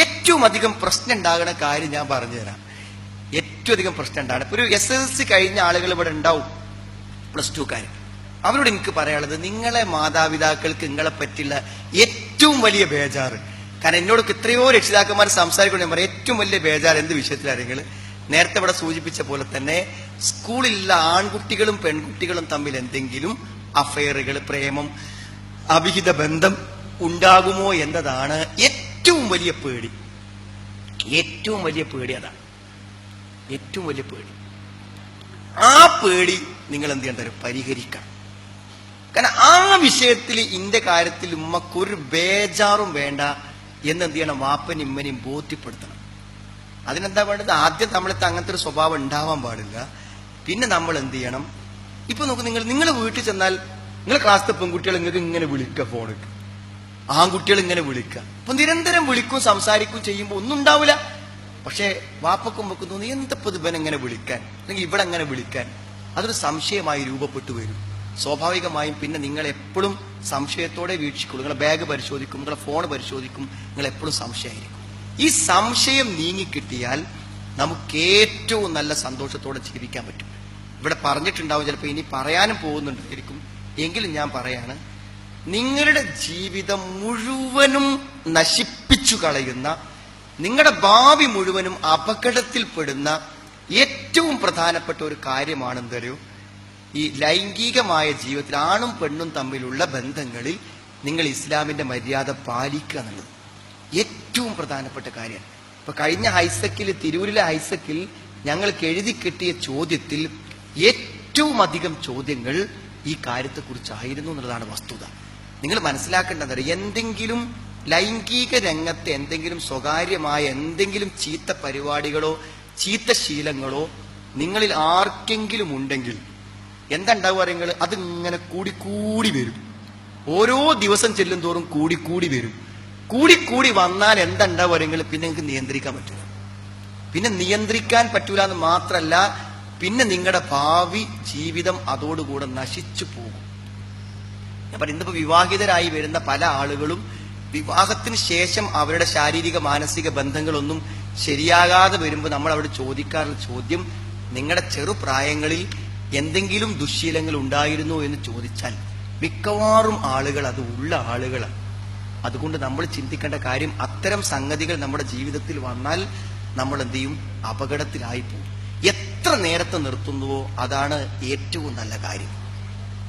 ഏറ്റവും അധികം പ്രശ്നം ഉണ്ടാകുന്ന കാര്യം ഞാൻ പറഞ്ഞുതരാം. ഏറ്റവും അധികം പ്രശ്നം ഉണ്ടാകുന്ന ഒരു SSLC കഴിഞ്ഞ ആളുകൾ ഇവിടെ ഉണ്ടാവും, +2 അവരോട് എനിക്ക് പറയാനുള്ളത്, നിങ്ങളെ മാതാപിതാക്കൾക്ക് നിങ്ങളെ പറ്റിയുള്ള ഏറ്റവും വലിയ ബേജാറ്, കാരണം എന്നോടൊക്കെ എത്രയോ രക്ഷിതാക്കന്മാർ സംസാരിക്കണം, ഞാൻ പറയാം ഏറ്റവും വലിയ ബേജാറ് എന്ത് വിഷയത്തിലാണെങ്കിൽ, നേരത്തെ ഇവിടെ സൂചിപ്പിച്ച പോലെ തന്നെ സ്കൂളിലുള്ള ആൺകുട്ടികളും പെൺകുട്ടികളും തമ്മിൽ എന്തെങ്കിലും അഫയറുകൾ, പ്രേമം, അവിഹിത ബന്ധം ഉണ്ടാകുമോ എന്നതാണ് ഏറ്റവും വലിയ പേടി. ഏറ്റവും വലിയ പേടി അതാണ്, ഏറ്റവും വലിയ പേടി. ആ പേടി നിങ്ങൾ എന്ത് ചെയ്യണം, പരിഹരിക്കണം. കാരണം ആ വിഷയത്തിൽ ഇന്റെ കാര്യത്തിൽ ഉമ്മക്കൊരു ബേജാറും വേണ്ട എന്നെന്ത് ചെയ്യണം, വാപ്പനും ഇമ്മനെയും ബോധ്യപ്പെടുത്തണം. അതിനെന്താ വേണ്ടത്, ആദ്യം നമ്മളത്തെ അങ്ങനത്തെ ഒരു സ്വഭാവം ഉണ്ടാവാൻ പാടില്ല. പിന്നെ നമ്മൾ എന്ത് ചെയ്യണം, ഇപ്പൊ നോക്ക്, നിങ്ങൾ വീട്ടിൽ ചെന്നാൽ നിങ്ങൾ ക്ലാസ്സിലെ പെൺകുട്ടികൾ നിങ്ങൾക്ക് ഇങ്ങനെ വിളിക്കുക, ഫോണിൽ ആൺകുട്ടികൾ ഇങ്ങനെ വിളിക്കുക. അപ്പൊ നിരന്തരം വിളിക്കും സംസാരിക്കും ചെയ്യുമ്പോൾ ഒന്നും ഉണ്ടാവില്ല. പക്ഷെ വാപ്പക്കും വെക്കും തോന്നി എന്തപ്പോ ഇവൻ എങ്ങനെ വിളിക്കാൻ, അല്ലെങ്കിൽ ഇവിടെ എങ്ങനെ വിളിക്കാൻ, അതൊരു സംശയമായി രൂപപ്പെട്ടു വരും. സ്വാഭാവികമായും പിന്നെ നിങ്ങൾ എപ്പോഴും സംശയത്തോടെ വീക്ഷിക്കുള്ളൂ. നിങ്ങളെ ബാഗ് പരിശോധിക്കും, നിങ്ങളെ ഫോൺ പരിശോധിക്കും, നിങ്ങൾ എപ്പോഴും സംശയമായിരിക്കും. ഈ സംശയം നീങ്ങിക്കിട്ടിയാൽ നമുക്ക് ഏറ്റവും നല്ല സന്തോഷത്തോടെ ജീവിക്കാൻ പറ്റും. ഇവിടെ പറഞ്ഞിട്ടുണ്ടാവും, ചിലപ്പോൾ ഇനി പറയാനും പോകുന്നുണ്ടായിരിക്കും, എങ്കിലും ഞാൻ പറയാണ്, നിങ്ങളുടെ ജീവിതം മുഴുവനും നശിപ്പിച്ചു കളയുന്ന, നിങ്ങളുടെ ഭാവി മുഴുവനും അപകടത്തിൽപ്പെടുന്ന ഏറ്റവും പ്രധാനപ്പെട്ട ഒരു കാര്യമാണ് എന്തറിയോ, ഈ ലൈംഗികമായ ജീവിതത്തിൽ ആണും പെണ്ണും തമ്മിലുള്ള ബന്ധങ്ങളിൽ നിങ്ങൾ ഇസ്ലാമിന്റെ മര്യാദ പാലിക്കുക എന്നുള്ളത് ഏറ്റവും പ്രധാനപ്പെട്ട കാര്യമാണ്. ഇപ്പൊ കഴിഞ്ഞ ഹൈസക്കിൽ, തിരൂരിലെ ഹൈസക്കിൽ ഞങ്ങൾക്ക് എഴുതി കിട്ടിയ ചോദ്യത്തിൽ ഏറ്റവും അധികം ചോദ്യങ്ങൾ ഈ കാര്യത്തെക്കുറിച്ചായിരുന്നു എന്നുള്ളതാണ് വസ്തുത. നിങ്ങൾ മനസ്സിലാക്കേണ്ടത്, എന്തെങ്കിലും ലൈംഗിക രംഗത്തെ എന്തെങ്കിലും സ്വകാര്യമായ എന്തെങ്കിലും ചീത്ത പരിപാടികളോ ചീത്ത ശീലങ്ങളോ നിങ്ങളിൽ ആർക്കെങ്കിലും ഉണ്ടെങ്കിൽ എന്താ ഉണ്ടാവുക അറിയുങ്ങൾ, അതിങ്ങനെ കൂടിക്കൂടി വരും. ഓരോ ദിവസം ചെല്ലും തോറും കൂടിക്കൂടി വരും. കൂടിക്കൂടി വന്നാൽ എന്താ ഉണ്ടാവുക അറിയുങ്ങൾ, പിന്നെ നിങ്ങൾക്ക് നിയന്ത്രിക്കാൻ പറ്റില്ല. പിന്നെ നിയന്ത്രിക്കാൻ പറ്റൂല എന്ന് മാത്രല്ല, പിന്നെ നിങ്ങളുടെ ഭാവി ജീവിതം അതോടുകൂടെ നശിച്ചു പോകും. ഞാൻ പറയും, ഇന്നിപ്പോ വിവാഹിതരായി വരുന്ന പല ആളുകളും വിവാഹത്തിന് ശേഷം അവരുടെ ശാരീരിക മാനസിക ബന്ധങ്ങളൊന്നും ശരിയാകാതെ വരുമ്പോൾ നമ്മൾ അവിടെ ചോദിക്കാറുള്ള ചോദ്യം, നിങ്ങളുടെ ചെറുപ്രായങ്ങളിൽ എന്തെങ്കിലും ദുശ്ശീലങ്ങൾ ഉണ്ടായിരുന്നോ എന്ന് ചോദിച്ചാൽ മിക്കവാറും ആളുകൾ അത് ഉള്ള ആളുകളാണ്. അതുകൊണ്ട് നമ്മൾ ചിന്തിക്കേണ്ട കാര്യം, അത്തരം സംഗതികൾ നമ്മുടെ ജീവിതത്തിൽ വന്നാൽ നമ്മൾ എന്ത് ചെയ്യും, അപകടത്തിലായി പോകും. എത്ര നേരത്തെ നിർത്തുന്നുവോ അതാണ് ഏറ്റവും നല്ല കാര്യം.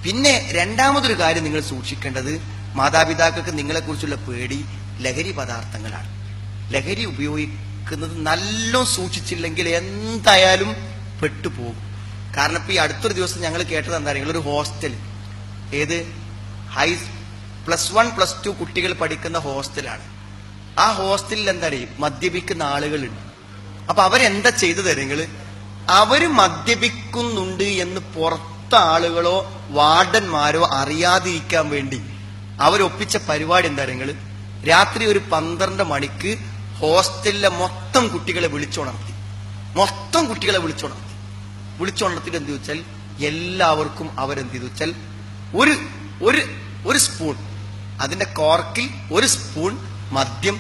പിന്നെ രണ്ടാമതൊരു കാര്യം നിങ്ങൾ സൂക്ഷിക്കേണ്ടത്, മാതാപിതാക്കൾക്ക് നിങ്ങളെക്കുറിച്ചുള്ള പേടി ലഹരി പദാർത്ഥങ്ങളാണ്. ലഹരി ഉപയോഗിക്കുന്നത് നല്ല സൂക്ഷിച്ചില്ലെങ്കിൽ എന്തായാലും പെട്ടുപോകും. കാരണം ഇപ്പൊ ഈ അടുത്തൊരു ദിവസം ഞങ്ങൾ കേട്ടത് എന്താ, നിങ്ങളൊരു ഹോസ്റ്റൽ, ഏത് +1 +2 കുട്ടികൾ പഠിക്കുന്ന ഹോസ്റ്റലാണ്. ആ ഹോസ്റ്റലിൽ എന്താ അറിയും, മദ്യപിക്കുന്ന ആളുകളുണ്ട്. അപ്പൊ അവരെന്താ ചെയ്തു തരങ്ങള്, അവര് മദ്യപിക്കുന്നുണ്ട് എന്ന് പുറത്ത ആളുകളോ വാർഡന്മാരോ അറിയാതിരിക്കാൻ വേണ്ടി അവരൊപ്പിച്ച പരിപാടി എന്താ നിങ്ങള്, രാത്രി ഒരു 12 മണിക്ക് ഹോസ്റ്റലിലെ മൊത്തം കുട്ടികളെ വിളിച്ചുണർത്തി. വിളിച്ചുണർത്തിട്ട് എന്ത് വെച്ചാൽ എല്ലാവർക്കും അവരെന്ത് ചെയ്തു വെച്ചാൽ ഒരു സ്പൂൺ, അതിന്റെ കോർക്കിൽ ഒരു സ്പൂൺ മദ്യം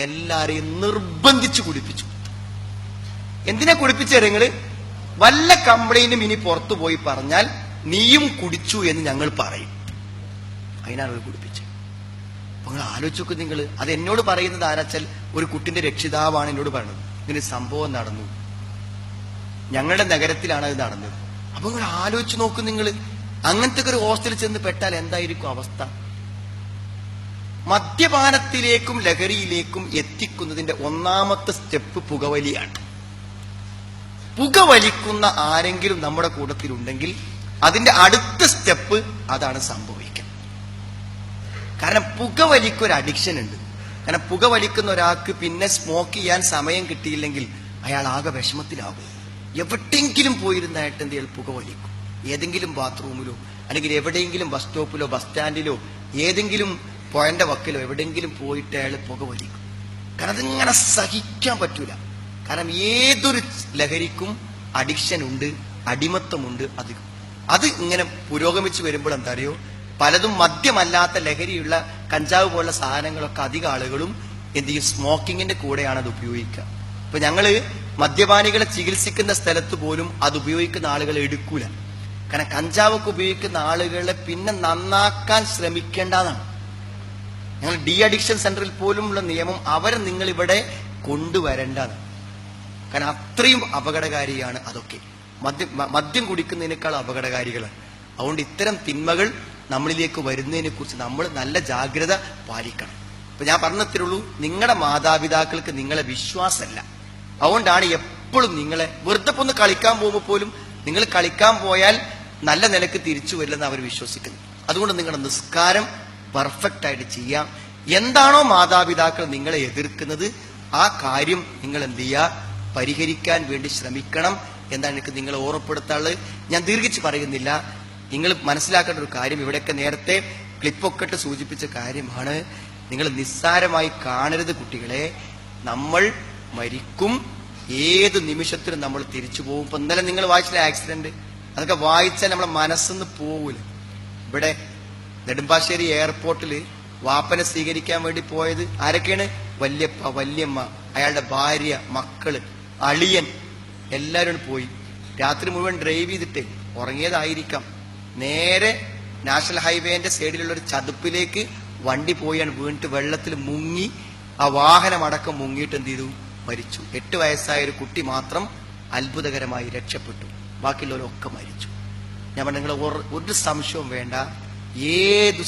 എല്ലാരെയും നിർബന്ധിച്ചു കുടിപ്പിച്ചു. എന്തിനാ കുടിപ്പിച്ചു തരങ്ങള്, വല്ല കംപ്ലൈന്റും ഇനി പുറത്തു പോയി പറഞ്ഞാൽ നീയും കുടിച്ചു എന്ന് ഞങ്ങൾ പറയും. അതിനാണ് അവർ കുടിപ്പിച്ചത്. അപ്പൊ നിങ്ങൾ ആലോചിച്ച് നോക്കും, നിങ്ങൾ അത് എന്നോട് പറയുന്നത് ആരാച്ചാൽ ഒരു കുട്ടിന്റെ രക്ഷിതാവാണ് എന്നോട് പറയുന്നത്, ഇങ്ങനെ സംഭവം നടന്നു, ഞങ്ങളുടെ നഗരത്തിലാണ് അത് നടന്നത്. അപ്പൊ നിങ്ങൾ ആലോചിച്ച് നോക്കും, നിങ്ങൾ അങ്ങനത്തെ ഒരു ഹോസ്റ്റലിൽ ചെന്ന് പെട്ടാൽ എന്തായിരിക്കും അവസ്ഥ. മദ്യപാനത്തിലേക്കും ലഹരിയിലേക്കും എത്തിക്കുന്നതിന്റെ ഒന്നാമത്തെ സ്റ്റെപ്പ് പുകവലിയാണ്. പുകവലിക്കുന്ന ആരെങ്കിലും നമ്മുടെ കൂട്ടത്തിലുണ്ടെങ്കിൽ അതിന്റെ അടുത്ത സ്റ്റെപ്പ് അതാണ് സംഭവിക്കുക. കാരണം പുകവലിക്കൊരു അഡിക്ഷൻ ഉണ്ട്. കാരണം പുകവലിക്കുന്ന ഒരാൾക്ക് പിന്നെ സ്മോക്ക് ചെയ്യാൻ സമയം കിട്ടിയില്ലെങ്കിൽ അയാൾ ആകെ വിഷമത്തിലാകും. എവിടെയെങ്കിലും പോയിരുന്നായിട്ട് എന്ത് ചെയ്യും, പുകവലിക്കും. ഏതെങ്കിലും ബാത്റൂമിലോ അല്ലെങ്കിൽ എവിടെയെങ്കിലും ബസ് സ്റ്റോപ്പിലോ ബസ് സ്റ്റാൻഡിലോ ഏതെങ്കിലും പോയിന്റെ വക്കിലോ എവിടെയെങ്കിലും പോയിട്ട് അയാൾ പുകവലിക്കും. കാരണം അതിങ്ങനെ സഹിക്കാൻ പറ്റൂല. കാരണം ഏതൊരു ലഹരിക്കും അഡിക്ഷൻ ഉണ്ട്, അടിമത്തമുണ്ട്. അത് ഇങ്ങനെ പുരോഗമിച്ചു വരുമ്പോൾ എന്താ അറിയോ, പലതും മദ്യമല്ലാത്ത ലഹരിയുള്ള കഞ്ചാവ് പോലുള്ള സാധനങ്ങളൊക്കെ അധിക ആളുകളും എന്ത് ചെയ്യും, സ്മോക്കിങ്ങിന്റെ കൂടെയാണ് അത് ഉപയോഗിക്കുക. ഇപ്പൊ ഞങ്ങള് മദ്യപാനികളെ ചികിത്സിക്കുന്ന സ്ഥലത്ത് പോലും അത് ഉപയോഗിക്കുന്ന ആളുകളെ എടുക്കൂല. കാരണം കഞ്ചാവൊക്കെ ഉപയോഗിക്കുന്ന ആളുകളെ പിന്നെ നന്നാക്കാൻ ശ്രമിക്കേണ്ടതാണ്. ഞങ്ങൾ ഡി അഡിക്ഷൻ സെന്ററിൽ പോലും ഉള്ള നിയമം അവരെ നിങ്ങൾ ഇവിടെ കൊണ്ടുവരേണ്ടതാണ്. കാരണം അത്രയും അപകടകാരിയാണ് അതൊക്കെ. മദ്യം കുടിക്കുന്നതിനേക്കാൾ അപകടകാരികളാണ്. അതുകൊണ്ട് ഇത്തരം തിന്മകൾ നമ്മളിലേക്ക് വരുന്നതിനെ കുറിച്ച് നമ്മൾ നല്ല ജാഗ്രത പാലിക്കണം. ഇപ്പൊ ഞാൻ പറഞ്ഞത്രേ, നിങ്ങളുടെ മാതാപിതാക്കൾക്ക് നിങ്ങളെ വിശ്വാസമല്ല. അതുകൊണ്ടാണ് എപ്പോഴും നിങ്ങളെ വെറുതെ ഒന്ന് കളിക്കാൻ പോകുമ്പോൾ പോലും നിങ്ങൾ കളിക്കാൻ പോയാൽ നല്ല നിലക്ക് തിരിച്ചു വരില്ലെന്ന് അവർ വിശ്വസിക്കുന്നു. അതുകൊണ്ട് നിങ്ങളുടെ നിസ്കാരം പെർഫെക്റ്റ് ആയിട്ട് ചെയ്യാം. എന്താണോ മാതാപിതാക്കൾ നിങ്ങളെ എതിർക്കുന്നത് ആ കാര്യം നിങ്ങൾ എന്ത് ചെയ്യുക, പരിഹരിക്കാൻ വേണ്ടി ശ്രമിക്കണം എന്നാണ് എനിക്ക് നിങ്ങളെ ഓർമ്മപ്പെടുത്താനുള്ളത്. ഞാൻ ദീർഘിച്ച് പറയുന്നില്ല. നിങ്ങൾ മനസ്സിലാക്കേണ്ട ഒരു കാര്യം, ഇവിടെയൊക്കെ നേരത്തെ ക്ലിപ്പൊക്കെ ഇട്ട് സൂചിപ്പിച്ച കാര്യമാണ്. നിങ്ങൾ നിസ്സാരമായി കാണരുത് കുട്ടികളെ. നമ്മൾ മരിക്കും, ഏത് നിമിഷത്തിലും നമ്മൾ തിരിച്ചു പോകും. ഇപ്പൊ ഇന്നലെ നിങ്ങൾ വായിച്ചില്ല ആക്സിഡന്റ്, അതൊക്കെ വായിച്ചാൽ നമ്മളെ മനസ്സൊന്ന് പോകൂല. ഇവിടെ നെടുമ്പാശ്ശേരി എയർപോർട്ടിൽ വാപ്പനെ സ്വീകരിക്കാൻ വേണ്ടി പോയത് ആരൊക്കെയാണ്? വല്യപ്പ, വല്യമ്മ, അയാളുടെ ഭാര്യ, മക്കള്, അളിയൻ, എല്ലാവരും പോയി. രാത്രി മുഴുവൻ ഡ്രൈവ് ചെയ്തിട്ട് ഉറങ്ങിയതായിരിക്കാം. നേരെ നാഷണൽ ഹൈവേന്റെ സൈഡിലുള്ള ഒരു ചതുപ്പിലേക്ക് വണ്ടി പോയാണ് വീണിട്ട് വെള്ളത്തിൽ മുങ്ങി. ആ വാഹനം അടക്കം മുങ്ങിയിട്ട് എന്ത് ചെയ്തു, മരിച്ചു. 8 വയസ്സായ ഒരു കുട്ടി മാത്രം അത്ഭുതകരമായി രക്ഷപ്പെട്ടു. ബാക്കിയുള്ളവരൊക്കെ മരിച്ചു. ഞാൻ പറഞ്ഞ, നിങ്ങൾ ഒരു സംശയവും വേണ്ട. ഏതു